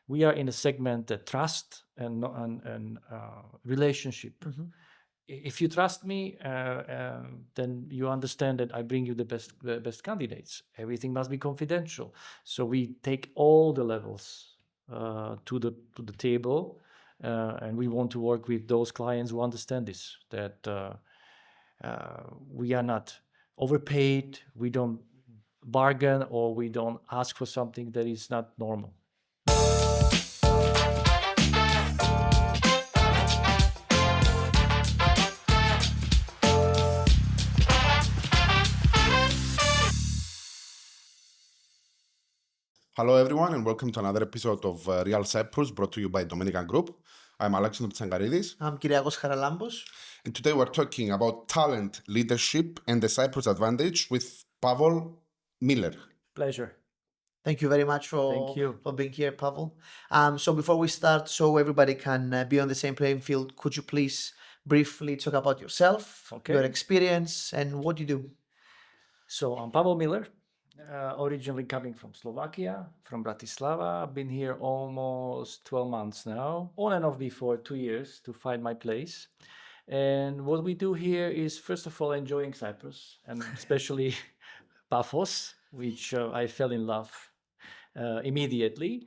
we are in a segment that trust and relationship. If you trust me, then you understand that I bring you the best candidates. Everything must be confidential. So we take all the levels to the table, and we want to work with those clients who understand this. That we are not overpaid, we don't bargain, or we don't ask for something that is not normal. Hello, everyone, and welcome to another episode of Real Cyprus, brought to you by Dominican Group. I'm Alexandros Tsangaridis. I'm Kyriakos Charalambos. And today we're talking about talent, leadership, and the Cyprus advantage with Pavol Miller. Pleasure. Thank you very much for being here, Pavol. So before we start, so everybody can be on the same playing field, could you please briefly talk about yourself, your experience, and what you do? So I'm Pavol Miller, originally coming from Slovakia, from Bratislava. I've been here almost 12 months now, on and off before 2 years to find my place. And what we do here is, first of all, enjoying Cyprus, and especially Paphos, which I fell in love immediately.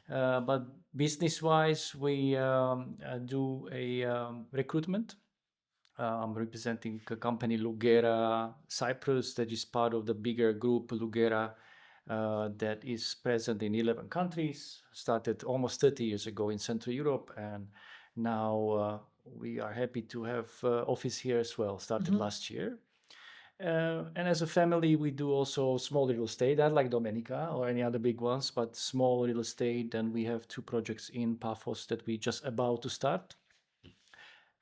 But business-wise, we do a recruitment. I'm representing a company, Lugera, Cyprus, that is part of the bigger group, Lugera, that is present in 11 countries. Started almost 30 years ago in Central Europe, and now we are happy to have office here as well, started last year. And as a family, we do also small real estate, not like Domenica or any other big ones, but small real estate. And we have 2 projects in Paphos that we just about to start.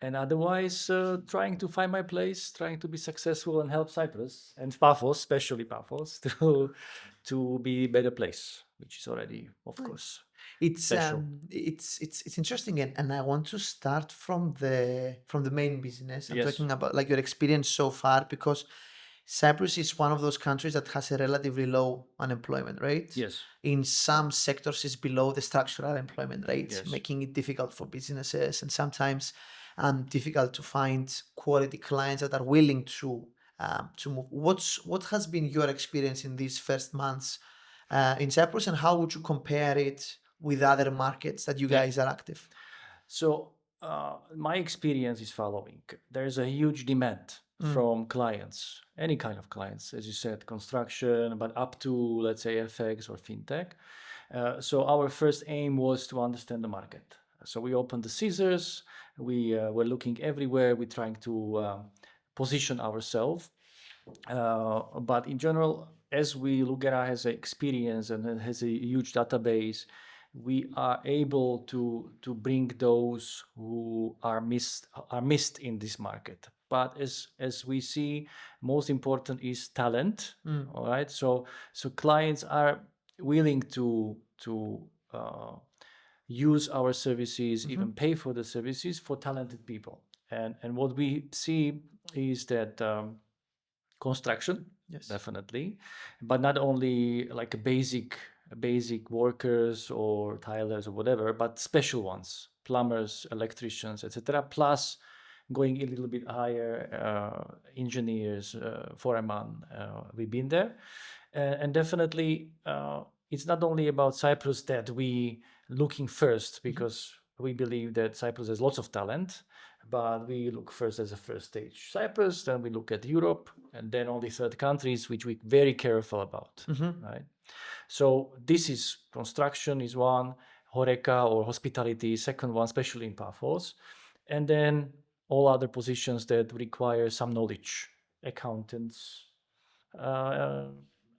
And otherwise, trying to find my place, trying to be successful and help Cyprus and Paphos, especially Paphos, to be a better place, which is already, of course, It's special. it's interesting, and I want to start from the main business. I'm Yes. talking about like your experience so far, because Cyprus is one of those countries that has a relatively low unemployment rate. Yes. In some sectors, it's below the structural employment rate, Yes. making it difficult for businesses and sometimes difficult to find quality clients that are willing to move. What has been your experience in these first months in Cyprus, and how would you compare it with other markets that you guys are active? So my experience is following. There's a huge demand from clients, any kind of clients, as you said, construction, but up to, let's say, FX or fintech. So our first aim was to understand the market. So we opened the scissors. We were looking everywhere. We're trying to position ourselves. But in general, as Lugera has experience and has a huge database, we are able to bring those who are missed in this market. But as we see, most important is talent. All right. So clients are willing to use our services, even pay for the services for talented people. And what we see is that construction, definitely, but not only like a basic workers or tilers or whatever, but special ones, plumbers, electricians, etc. Plus going a little bit higher, engineers, foreman. We've been there, and definitely it's not only about Cyprus that we looking first, because we believe that Cyprus has lots of talent, but we look first as a first stage Cyprus, then we look at Europe, and then all the third countries, which we're very careful about, right? So this is construction is one, Horeca or hospitality, second one, especially in Paphos, and then all other positions that require some knowledge, accountants,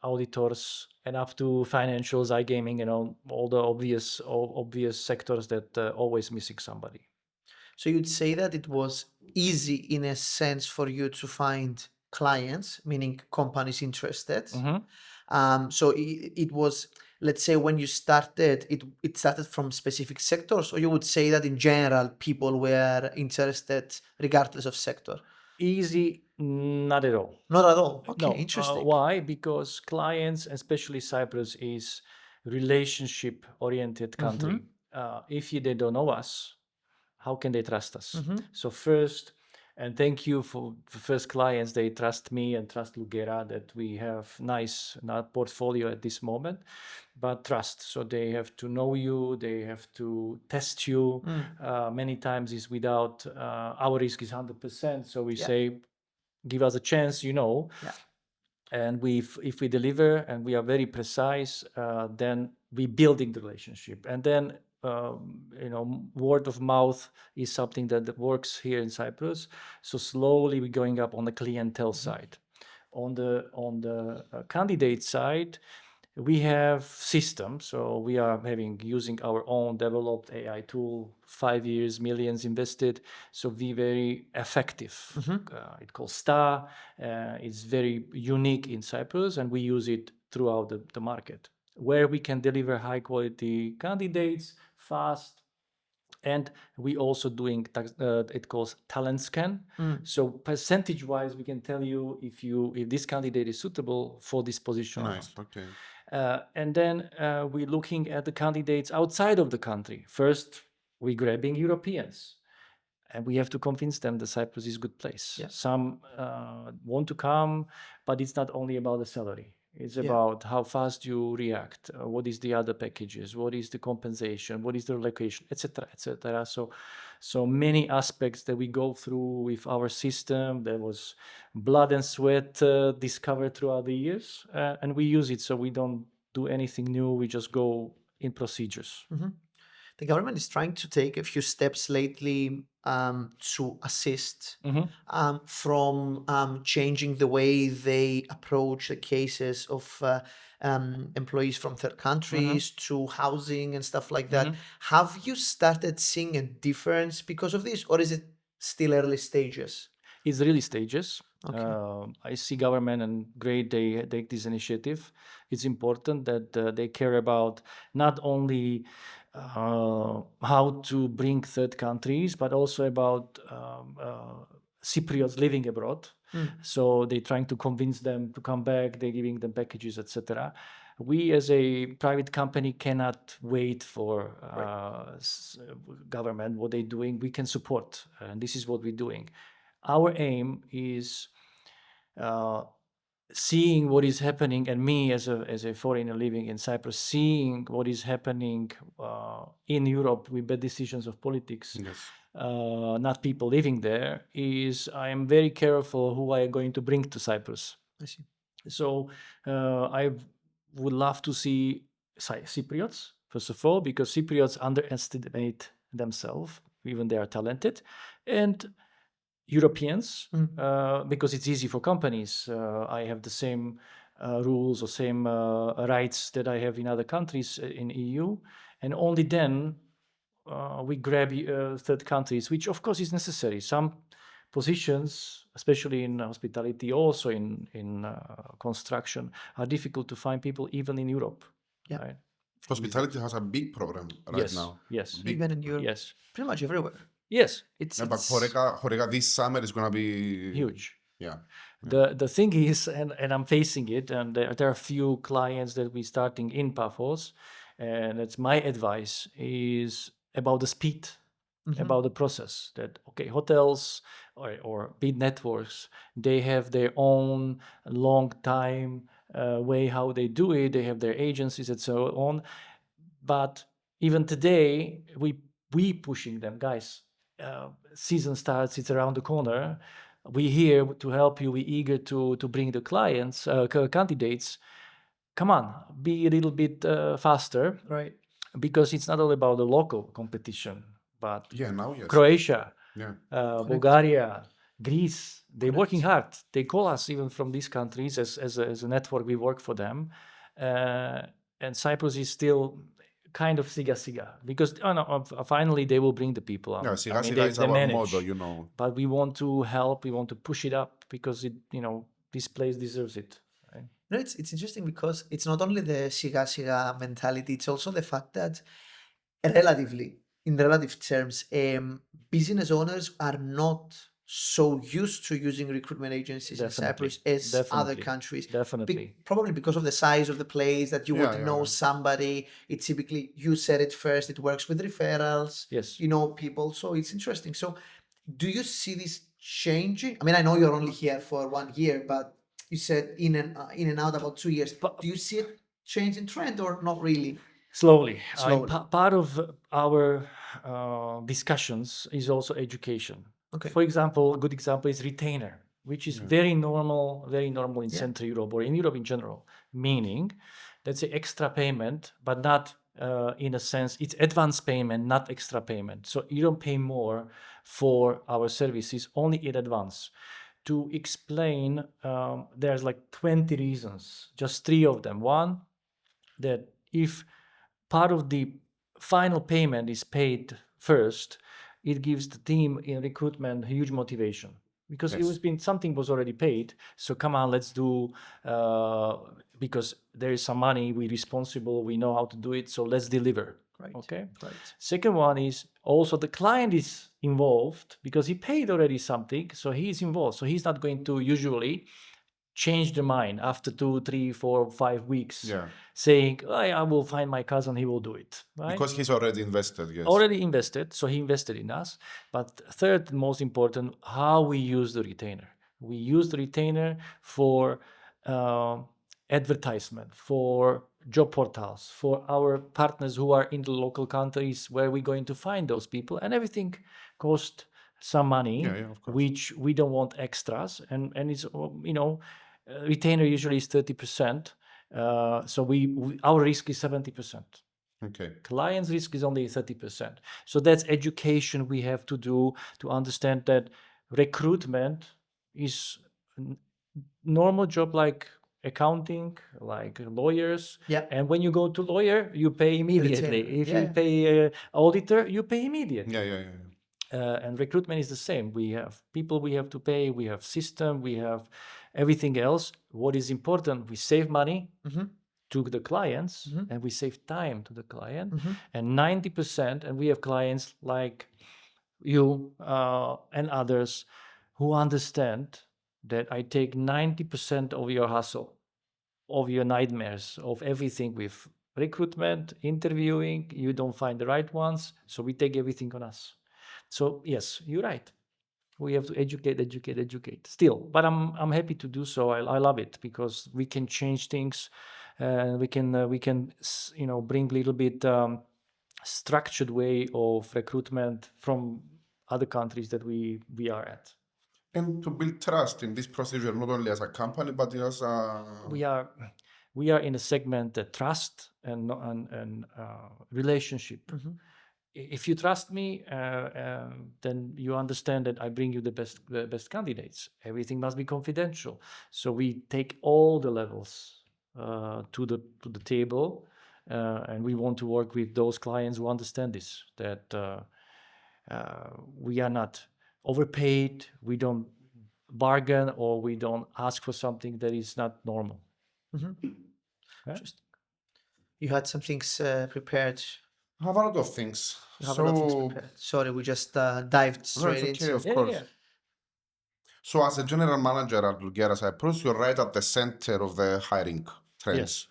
auditors, and up to financials, iGaming, all the obvious sectors that always missing somebody. So you'd say that it was easy in a sense for you to find clients, meaning companies interested. So it was, let's say, when you started, it started from specific sectors, or you would say that in general people were interested regardless of sector? Easy, not at all. Not at all. Okay, No. interesting. Why? Because clients, especially Cyprus, is relationship-oriented country. If they don't know us, how can they trust us? So first, and thank you for the first clients, they trust me and trust Lugera that we have nice portfolio at this moment, but trust. So they have to know you, they have to test you. Many times is without, our risk is 100%. So we say, give us a chance, and if we deliver and we are very precise, then we building the relationship. And then word of mouth is something that works here in Cyprus. So slowly we're going up on the clientele side. On the candidate side, we have systems. So we are using our own developed AI tool, 5 years, millions invested. So we very effective. It called STAR. It's very unique in Cyprus, and we use it throughout the market, where we can deliver high quality candidates fast. And we also doing it calls talent scan. So percentage wise, we can tell you if this candidate is suitable for this position. Nice. Okay. And then we're looking at the candidates outside of the country. First, we're grabbing Europeans, and we have to convince them that Cyprus is a good place. Some want to come, but it's not only about the salary. It's about how fast you react. What is the other packages? What is the compensation? What is the relocation, etc., etc. So many aspects that we go through with our system. There was blood and sweat discovered throughout the years, and we use it. So we don't do anything new. We just go in procedures. The government is trying to take a few steps lately to assist from changing the way they approach the cases of employees from third countries to housing and stuff like that. Have you started seeing a difference because of this, or is it still early stages? It's really stages. I see government and great they take this initiative. It's important that they care about not only how to bring third countries, but also about Cypriots living abroad. So they're trying to convince them to come back. They're giving them packages, etc. We as a private company cannot wait for government, what they're doing. We can support, and this is what we're doing. Our aim is seeing what is happening, and me as a foreigner living in Cyprus, seeing what is happening in Europe with bad decisions of politics, not people living there, is I am very careful who I am going to bring to Cyprus. I see. So I would love to see Cypriots, first of all, because Cypriots underestimate themselves, even they are talented, and Europeans, because it's easy for companies. I have the same rules or same rights that I have in other countries in EU, and only then we grab third countries, which of course is necessary. Some positions, especially in hospitality, also in construction, are difficult to find people even in Europe. Yeah. Right? Hospitality has a big problem right now. Yes. Even in Europe. Yes. Pretty much everywhere. Yes. But Horeca this summer is gonna be huge. Yeah. The thing is, and I'm facing it, and there are a few clients that we're starting in Pavos, and it's my advice is about the speed, about the process. That hotels or big networks, they have their own long time way how they do it. They have their agencies and so on. But even today, we pushing them, guys. Season starts; it's around the corner. We're here to help you. We're eager to bring the clients, candidates. Come on, be a little bit faster, right? Because it's not all about the local competition, but now yes. Croatia, Bulgaria, Greece. They're working hard. They call us even from these countries as a network. We work for them, and Cyprus is still kind of siga, because finally they will bring the people. Siga is our motto, But we want to help. We want to push it up because this place deserves it. Right? No, it's interesting because it's not only the siga mentality. It's also the fact that in relative terms, business owners are not so used to using recruitment agencies in Cyprus as other countries. Definitely. Probably because of the size of the place, that you would know somebody. It's typically, you said it first, it works with referrals. Yes. You know people, so it's interesting. So do you see this changing? I mean, I know you're only here for 1 year, but you said in and out about 2 years. Do you see it changing trend or not really? Slowly. Slowly. Part of our discussions is also education. Okay. For example, a good example is retainer, which is very normal in Central Europe or in Europe in general. Meaning, let's say extra payment, but not in a sense, it's advance payment, not extra payment. So you don't pay more for our services, only in advance. To explain, there's like 20 reasons, just 3 of them. One, that if part of the final payment is paid first, it gives the team in recruitment huge motivation, because it was been something was already paid. So come on, let's do, because there is some money, we're responsible, we know how to do it, so let's deliver. Right. Okay. Right. Second one is also the client is involved because he paid already something, so he's involved. So he's not going to usually change their mind after 2, 3, 4, 5 weeks, saying, oh, I will find my cousin, he will do it. Right? Because he's already invested, yes. Already invested, so he invested in us. But third, most important, how we use the retainer. We use the retainer for advertisement, for job portals, for our partners who are in the local countries where we're going to find those people, and everything costs some money, which we don't want extras. And it's, retainer usually is 30%. So our risk is 70%. Okay. Client's risk is only 30%. So that's education we have to do to understand that recruitment is normal job like accounting, like lawyers. Yeah. And when you go to lawyer, you pay immediately. Retainer. If you pay auditor, you pay immediately. Yeah. And recruitment is the same. We have people we have to pay, we have system, we have everything else. What is important, we save money to the clients, and we save time to the client. And 90%, and we have clients like you and others who understand that I take 90% of your hustle, of your nightmares, of everything with recruitment, interviewing. You don't find the right ones, so we take everything on us. So yes, you're right. We have to educate still, but I'm happy to do so. I love it because we can change things, and we can bring a little bit structured way of recruitment from other countries that we are at. And to build trust in this procedure, not only as a company but as a We are in a segment that trust and relationship. If you trust me, then you understand that I bring you the best candidates. Everything must be confidential. So we take all the levels to the table, and we want to work with those clients who understand this. That we are not overpaid. We don't bargain, or we don't ask for something that is not normal. Interesting. You had some things prepared. I have a lot of things. You have a lot of things prepared. Sorry, we just dived straight into. Of course. So as a general manager at Lugera Cyprus, you're right at the center of the hiring trends.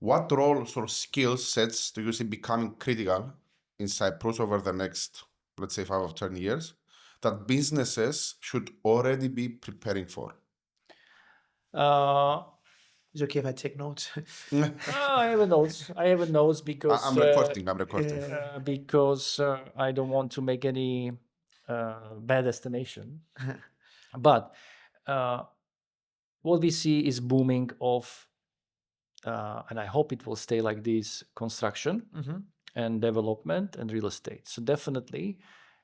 What roles or skill sets do you see becoming critical in Cyprus over the next, let's say, 5 or 10 years that businesses should already be preparing for? Is it okay if I take notes? I have notes because I'm recording. because I don't want to make any bad estimation. But what we see is booming of, and I hope it will stay like this, construction and development and real estate. So definitely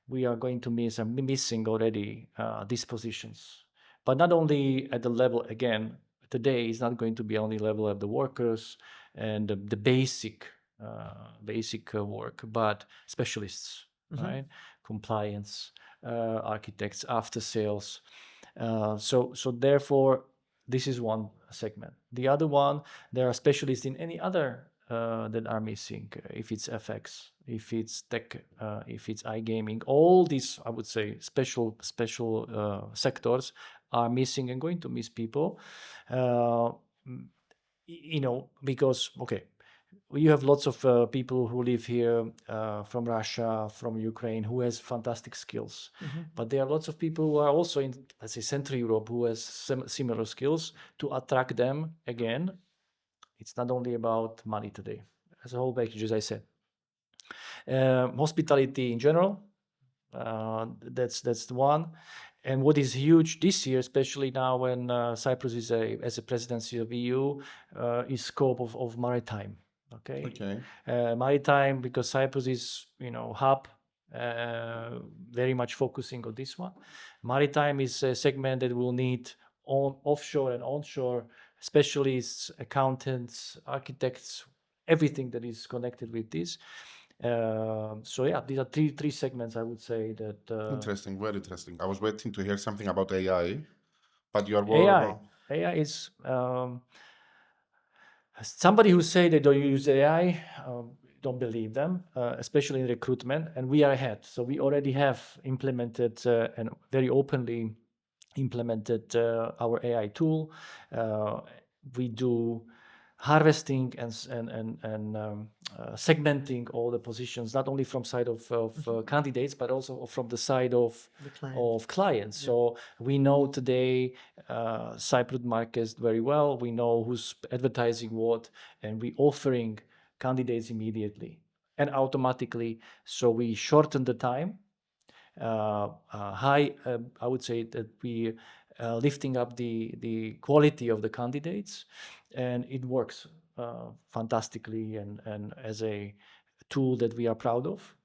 we are going to missing already these positions. But not only at the level, again, today is not going to be only level of the workers and the basic work, but specialists, right? Compliance, architects, after sales. So therefore, this is one segment. The other one, there are specialists in any other that are missing. If it's FX, if it's tech, if it's iGaming, all these, I would say, special sectors are missing and going to miss people. Because, okay, you have lots of people who live here from Russia, from Ukraine, who has fantastic skills. But there are lots of people who are also in, let's say, Central Europe, who has similar skills. To attract them again, it's not only about money today. As a whole package, as I said. Hospitality in general, that's the one. And what is huge this year, especially now when Cyprus is as a presidency of EU, is scope of maritime. Okay. Maritime, because Cyprus is hub, very much focusing on this one. Maritime is a segment that will need offshore and onshore specialists, accountants, architects, everything that is connected with this. So yeah, these are three segments I would say that. Interesting, very interesting. I was waiting to hear something about AI, but you are AI is somebody who say they don't use AI. Don't believe them, especially in recruitment, and we are ahead. So we already have implemented and very openly implemented our AI tool. We do harvesting and segmenting all the positions, not only from side of candidates, but also from the side of clients. Yeah. So we know today Cyprus market very well. We know who's advertising what, and we offering candidates immediately and automatically. So we shorten the time. I would say that we lifting up the quality of the candidates, and it works fantastically and as a tool that we are proud of.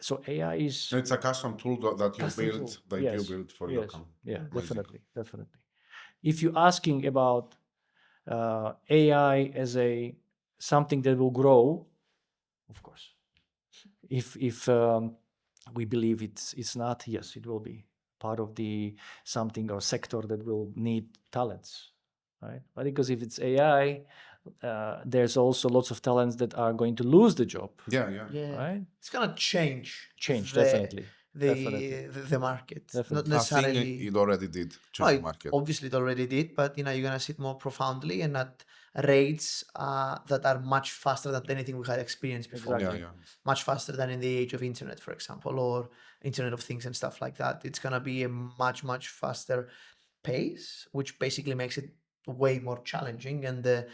So AI is. It's a custom tool that you built, yes. you built for your company. Yeah, definitely. If you're asking about AI as a something that will grow, of course. If we believe it's not, yes, it will be part of the something or sector that will need talents, right? But because if it's AI, there's also lots of talents that are going to lose the job. Yeah. Right? It's gonna change. Definitely. The market. Definitely. Not necessarily. I think it already did change the market. Obviously, it already did, but you're gonna see it more profoundly and at rates that are much faster than anything we had experienced before. Exactly. Yeah. Much faster than in the age of internet, for example, or Internet of Things and stuff like that. It's gonna be a much faster pace, which basically makes it way more challenging, and the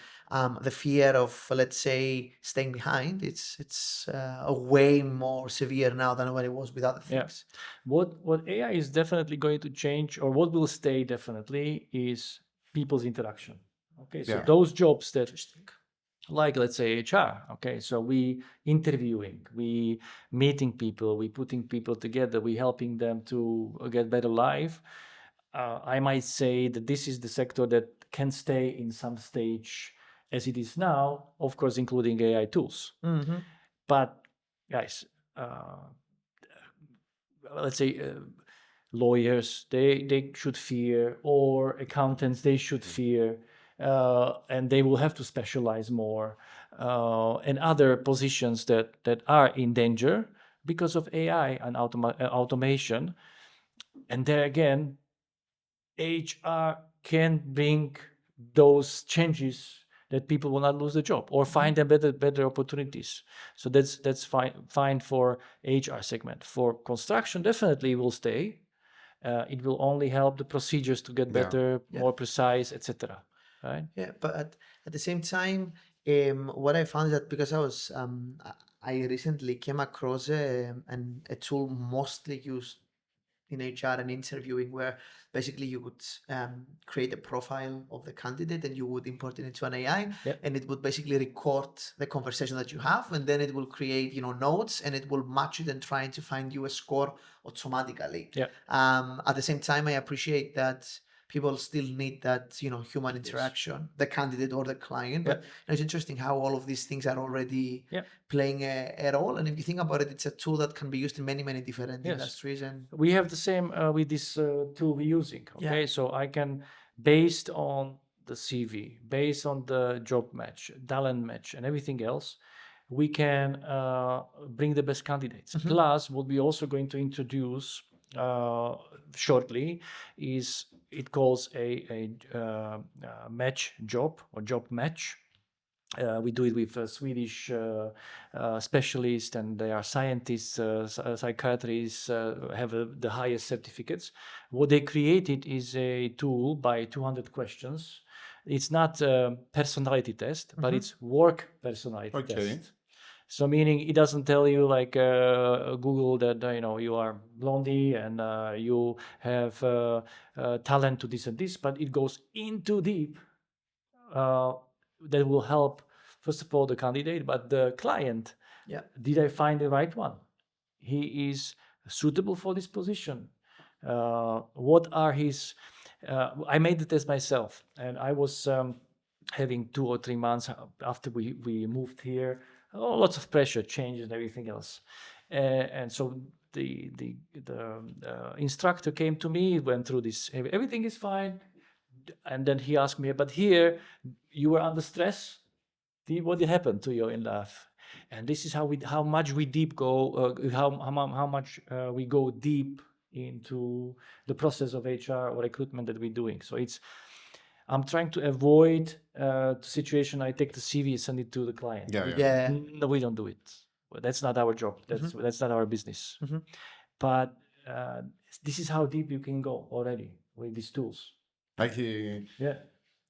fear of, let's say, staying behind, it's way more severe now than when it was with other things. What AI is definitely going to change, or what will stay definitely, is people's interaction. Okay, so those jobs that, like, let's say HR, okay, so we interviewing, we meeting people, we putting people together, we helping them to get better life. I might say that this is the sector that can stay in some stage as it is now, of course, including AI tools. But guys, let's say lawyers, they should fear, or accountants, they should fear, and they will have to specialize more, and other positions that are in danger because of AI and automation. And there again, HR can bring those changes that people will not lose the job or find them better opportunities. So that's fine for HR segment. For construction, definitely will stay. It will only help the procedures to get better, more precise, etc. Right? Yeah, but at the same time, what I found is that because I recently came across a tool mostly used in HR and interviewing, where basically you would create a profile of the candidate and you would import it into an AI, and it would basically record the conversation that you have, and then it will create notes, and it will match it and try to find you a score automatically. At the same time, I appreciate that people still need that human interaction, the candidate or the client. But it's interesting how all of these things are already playing a role. And if you think about it, it's a tool that can be used in many different industries. And we have the same with this tool we're using. Okay, so I can, based on the CV, based on the job match, talent match, and everything else, we can bring the best candidates. Plus, what we're also going to introduce shortly is it calls a match job or job match. We do it with a Swedish specialists, and they are scientists, psychiatrists, have the highest certificates. What they created is a tool by 200 questions. It's not a personality test, but it's work personality test. So meaning it doesn't tell you like Google that you are blondie and you have talent to this and this, but it goes into deep. That will help, first of all, the candidate, but the client. Yeah. Did I find the right one? He is suitable for this position. What are his? I made the test myself, and I was having 2 or 3 months after we moved here. Lots of pressure, changes, and everything else, and so the instructor came to me, went through this. Everything is fine. And then he asked me, but here you were under stress. What did happen to you in life? And this is how much we deep go, how much we go deep into the process of HR or recruitment that we're doing. So I'm trying to avoid the situation. I take the CV, send it to the client. Yeah. No, we don't do it. Well, that's not our job. That's not our business. But this is how deep you can go already with these tools. Like Yeah.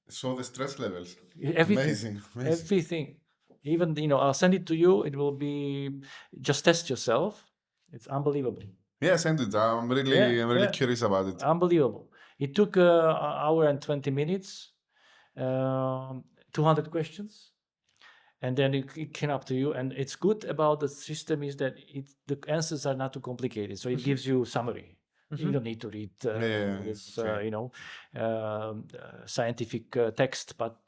so the stress levels. Everything. Amazing. Everything. Even I'll send it to you. It will be just test yourself. It's unbelievable. Yeah, send it. I'm really curious about it. Unbelievable. It took an hour and 20 minutes, 200 questions, and then it came up to you. And it's good about the system is that the answers are not too complicated. So it gives you summary. You don't need to read this, scientific text, but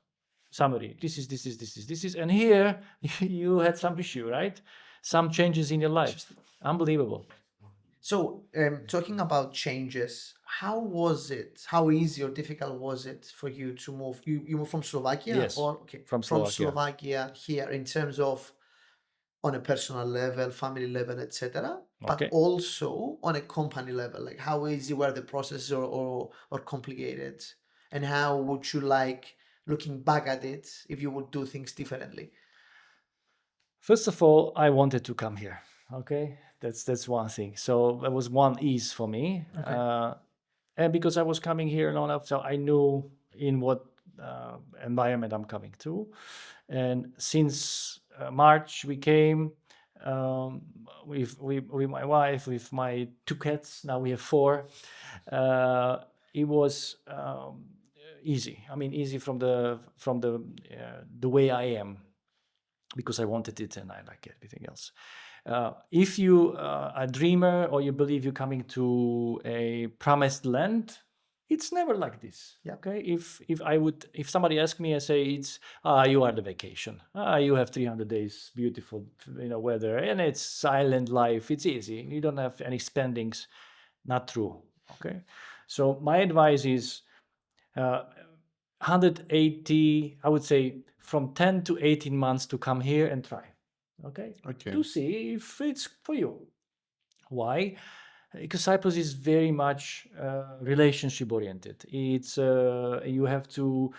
summary. This is, and here you had some issue, right? Some changes in your life. Unbelievable. So, talking about changes, how was it? How easy or difficult was it for you to move? You moved from Slovakia, Yes, or from Slovakia here in terms of on a personal level, family level, etc. But also on a company level, like how easy were the processes or complicated, and how would you like looking back at it if you would do things differently? First of all, I wanted to come here. Okay, that's one thing. So that was one ease for me, and because I was coming here long enough, so I knew in what environment I'm coming to. And since March, we came with my wife, with my 2 cats. Now we have 4. It was easy. I mean, easy from the way I am, because I wanted it and I like everything else. If you are a dreamer or you believe you're coming to a promised land, it's never like this. Yeah. Okay. If somebody asks me, I say it's you are the vacation. You have 300 days, beautiful weather, and it's silent life. It's easy. You don't have any spendings. Not true. Okay. So my advice is 180, I would say from 10 to 18 months to come here and try. Okay. To see if it's for you. Why? Because Cyprus is very much relationship oriented. It's you have to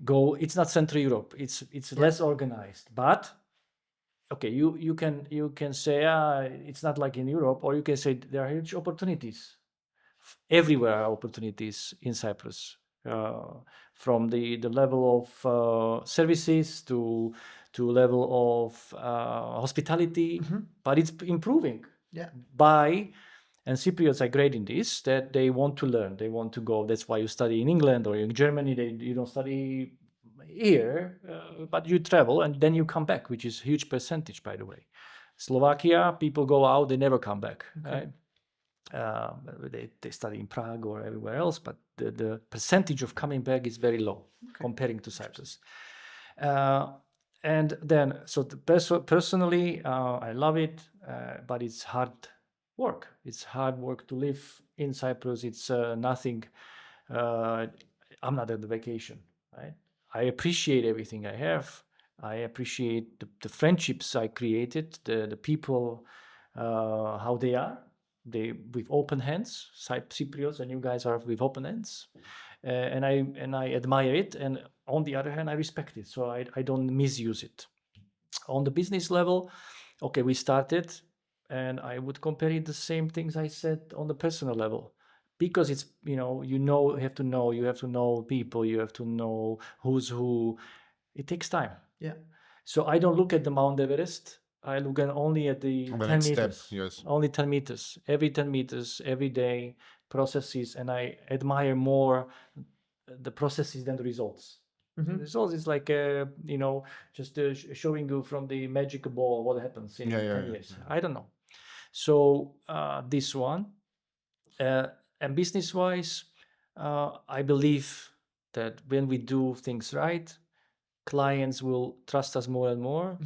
go. It's not Central Europe. It's less organized. But okay, you can say it's not like in Europe, or you can say there are huge opportunities. Everywhere are opportunities in Cyprus, from the level of services to level of hospitality, but it's improving. Yeah. And Cypriots are great in this, that they want to learn, they want to go. That's why you study in England or in Germany. You don't study here, but you travel and then you come back, which is a huge percentage, by the way. Slovakia, people go out, they never come back. Right? They study in Prague or everywhere else, but the percentage of coming back is very low comparing to Cyprus. And then, so personally, I love it, but it's hard work. It's hard work to live in Cyprus. It's nothing. I'm not at the vacation, right? I appreciate everything I have. I appreciate the friendships I created, the people, how they are. They with open hands, Cypriots, and you guys are with open hands, and I admire it. And on the other hand, I respect it, so I don't misuse it. On the business level, okay, we started, and I would compare it the same things I said on the personal level, because it's you have to know people, you have to know who's who. It takes time. Yeah. So I don't look at the Mount Everest. I look at only at the On the 10 next step, meters. yes. Only 10 meters. Every 10 meters, every day, processes, and I admire more the processes than the results. The results is like just showing you from the magic ball what happens in 10 years. I don't know. So this one, and business wise, I believe that when we do things right, clients will trust us more and more,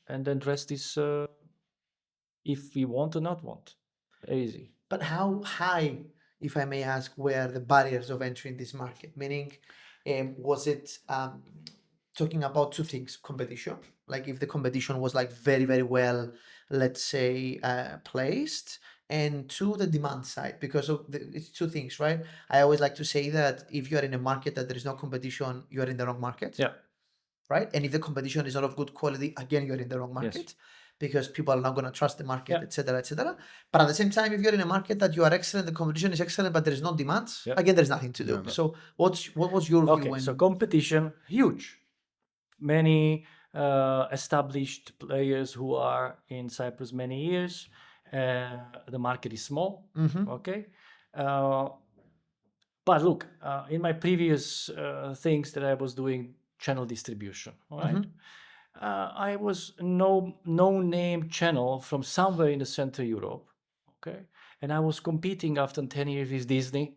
and then the rest is if we want or not want. Easy. But how high, if I may ask, were the barriers of entering this market? Meaning, was it talking about two things: competition, like if the competition was like very, very well, let's say, placed, and two, the demand side, because it's two things, right? I always like to say that if you are in a market that there is no competition, you are in the wrong market. Yeah. Right? And if the competition is not of good quality, again, you're in the wrong market. Because people are not going to trust the market, etc., etc. But at the same time, if you're in a market that you are excellent, the competition is excellent, but there is no demand, again, there's nothing to do. So what was your view? Okay, so competition, huge. Many established players who are in Cyprus many years. The market is small. Okay. But look, in my previous things that I was doing, channel distribution, all right? I was no name channel from somewhere in the Central Europe, okay? And I was competing after 10 years with Disney,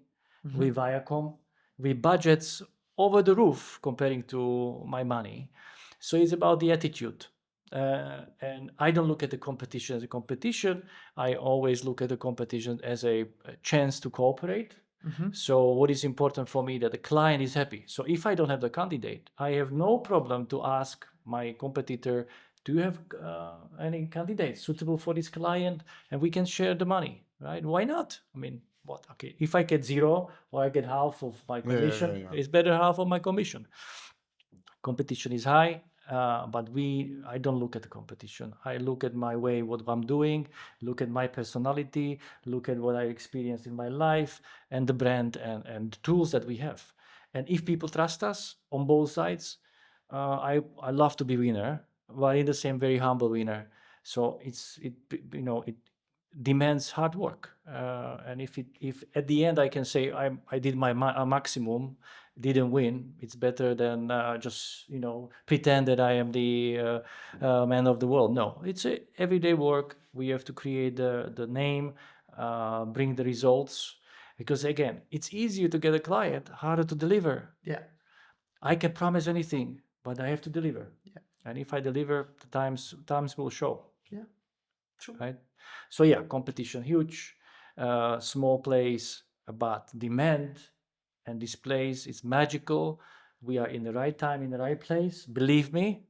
with Viacom, with budgets over the roof comparing to my money. So it's about the attitude. And I don't look at the competition as a competition. I always look at the competition as a chance to cooperate. So what is important for me that the client is happy. So if I don't have the candidate, I have no problem to ask my competitor, do you have any candidates suitable for this client? And we can share the money, right? Why not? I mean, what? Okay, if I get zero or I get half of my commission, it's better half of my commission. Competition is high, but I don't look at the competition. I look at my way, what I'm doing, look at my personality, look at what I experienced in my life, and the brand and tools that we have. And if people trust us on both sides, I love to be winner, but in the same very humble winner. So it demands hard work, and if at the end I can say I did my maximum, didn't win, it's better than just pretend that I am the man of the world. No, it's a everyday work. We have to create the name, bring the results, because again, it's easier to get a client, harder to deliver. Yeah. I can promise anything, but I have to deliver. Yeah. And if I deliver, the times will show. Yeah. True. Right. So yeah, competition huge, small place, but demand and this place is magical. We are in the right time, in the right place. Believe me,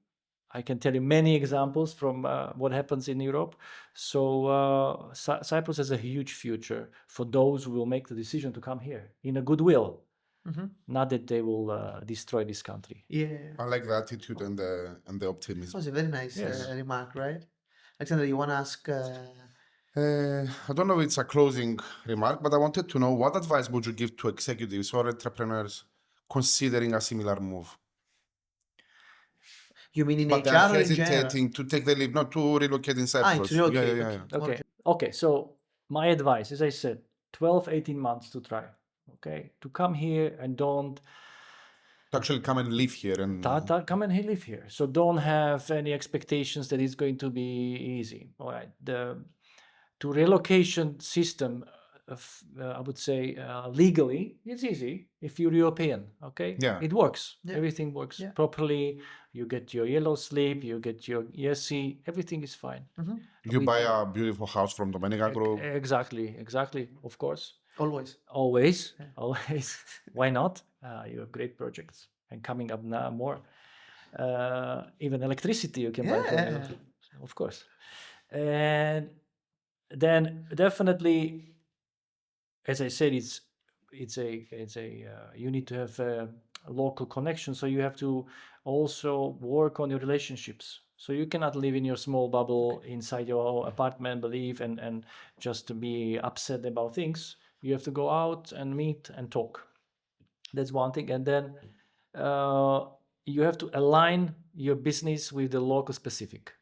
I can tell you many examples from what happens in Europe. So Cyprus has a huge future for those who will make the decision to come here in a goodwill. Not that they will destroy this country. Yeah. I like the attitude and the optimism. That was a very nice remark, right? Alexander, you want to ask? I don't know if it's a closing remark, but I wanted to know what advice would you give to executives or entrepreneurs considering a similar move? You mean in But HR they're or in general? hesitating to take the leap, not to relocate in Cyprus. To relocate. Okay. Okay. So my advice, as I said, 12, 18 months to try. Okay. To come here and don't To actually come and live here and come and live here. So don't have any expectations that it's going to be easy. All right. To relocation system, I would say legally, it's easy if you're European. Okay. Yeah. It works. Yeah. Everything works Yeah. properly. You get your yellow slip. You get your ESC. Everything is fine. you buy a beautiful house from Domenica Group. Exactly. Of course. Always. Always. Why not? You have great projects and coming up now more. Even electricity you can buy from Yeah. of course. And then definitely, as I said, you need to have a local connection. So you have to also work on your relationships. So you cannot live in your small bubble inside your apartment, believe, and just to be upset about things. You have to go out and meet and talk. That's one thing. And then you have to align your business with the local specific.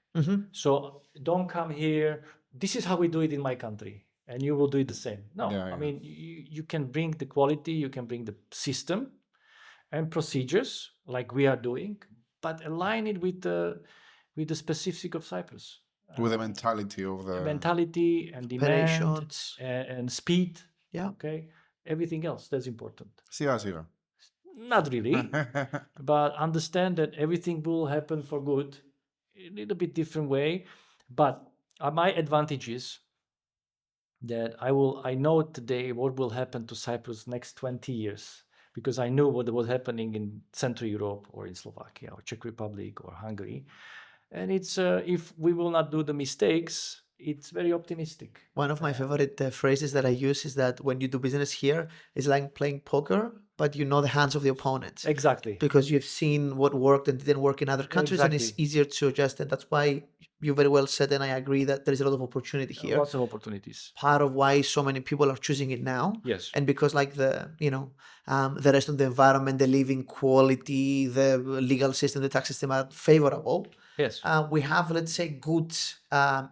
So don't come here. This is how we do it in my country, and you will do it the same. No, Yeah, I yeah. mean you can bring the quality, you can bring the system and procedures like we are doing, but align it with the specific of Cyprus. With the mentality of the Mentality and demand Operations. and speed. Yeah. Okay, everything else that's important. Σιγά σιγά. Not really, but understand that everything will happen for good, a little bit different way. But my advantage is that I know today what will happen to Cyprus next 20 years because I knew what was happening in Central Europe or in Slovakia or Czech Republic or Hungary. And it's if we will not do the mistakes, it's very optimistic. One of my favorite phrases that I use is that when you do business here, it's like playing poker, but you know the hands of the opponent. Exactly. Because you've seen what worked and didn't work in other countries, and it's Exactly. easier to adjust. And that's why you very well said, and I agree that there is a lot of opportunity here. Lots of opportunities. Part of why so many people are choosing it now. Yes. And because like the rest of the environment, the living quality, the legal system, the tax system are favorable. Yes. We have, let's say, good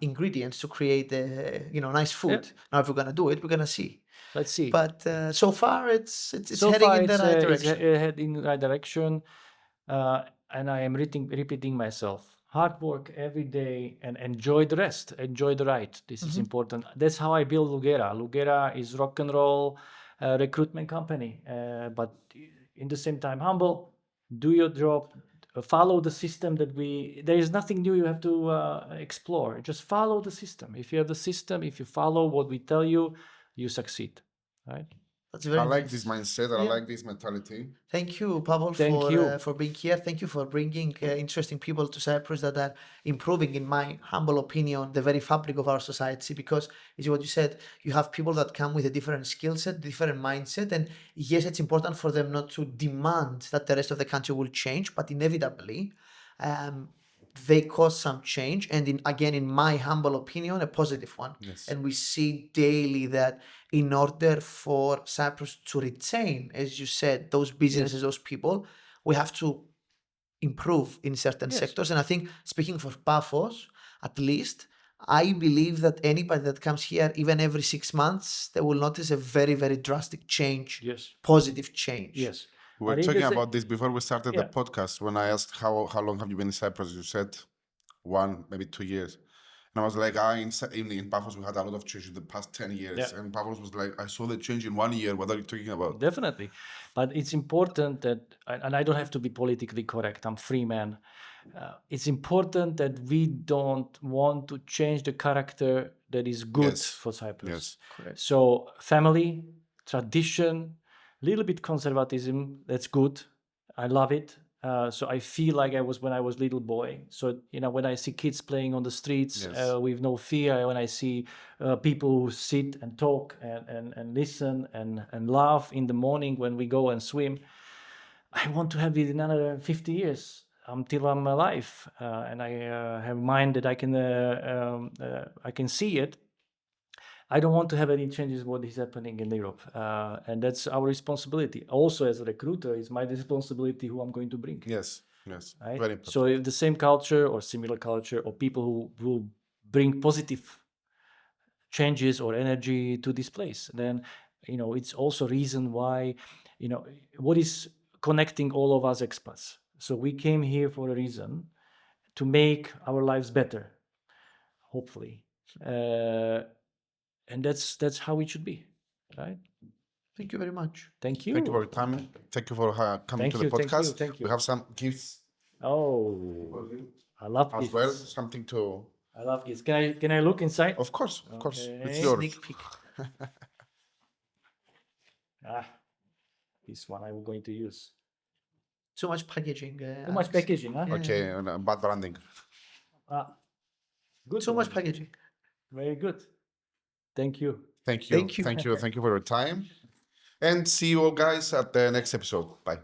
ingredients to create nice food. Now, if we're gonna do it, we're gonna see. Let's see. But so far, it's So heading far in the it's right it's direction. heading in the right direction, and I am repeating myself. Hard work every day and enjoy the rest. Enjoy the ride. This is important. That's how I build Lugera. Lugera is rock and roll recruitment company, but in the same time humble. Do your job. Follow the system that there is nothing new you have to explore. Just follow the system. If you have the system, if you follow what we tell you, you succeed, right? That's very I like nice. this mindset. I Yeah. like this mentality. Thank you, Pavol, Thank you. for being here. Thank you for bringing interesting people to Cyprus that are improving, in my humble opinion, the very fabric of our society. Because, is what you said, you have people that come with a different skill set, different mindset, and yes, it's important for them not to demand that the rest of the country will change, but inevitably, they cause some change, and in my humble opinion, a positive one. Yes. And we see daily that in order for Cyprus to retain, as you said, those businesses, those people, we have to improve in certain sectors. And I think, speaking for Paphos, at least, I believe that anybody that comes here, even every 6 months, they will notice a very, very drastic change, positive change. Yes. We were But in talking the sa- about this before we started the Yeah. podcast. When I asked how long have you been in Cyprus, you said 1, maybe 2 years. And I was like, in Paphos, we had a lot of change in the past 10 years. Yeah. And Paphos was like, I saw the change in 1 year. What are you talking about? Definitely. But it's important that, and I don't have to be politically correct, I'm free man. It's important that we don't want to change the character that is good Yes. for Cyprus. Yes. Correct. So family, tradition, little bit conservatism, that's good. I love it. So I feel like I was when I was little boy. So when I see kids playing on the streets Yes. with no fear, when I see people who sit and talk and listen and laugh in the morning when we go and swim, I want to have it in another 50 years until I'm alive, and I have mind that I can see it. I don't want to have any changes what is happening in Europe, and that's our responsibility. Also, as a recruiter, it's my responsibility who I'm going to bring. Yes. Yes. Right? Very important. So if the same culture or similar culture or people who will bring positive changes or energy to this place, then it's also reason why what is connecting all of us expats. So we came here for a reason to make our lives better, hopefully. And that's how it should be, right? Thank you very much. Thank you. Thank you for coming. Thank you for coming to the podcast. Thank you. We have some gifts Oh, I love as gifts. well. Something to. I love gifts. Can I look inside? Of course. It's Okay. yours. Sneak peek. This one I'm going to use. Too much packaging. Too much Alex. packaging, huh? Yeah. Okay, bad branding. Good. Too much one. packaging. Very good. Thank you. Thank you. Thank you. Thank you for your time. And see you all guys at the next episode. Bye.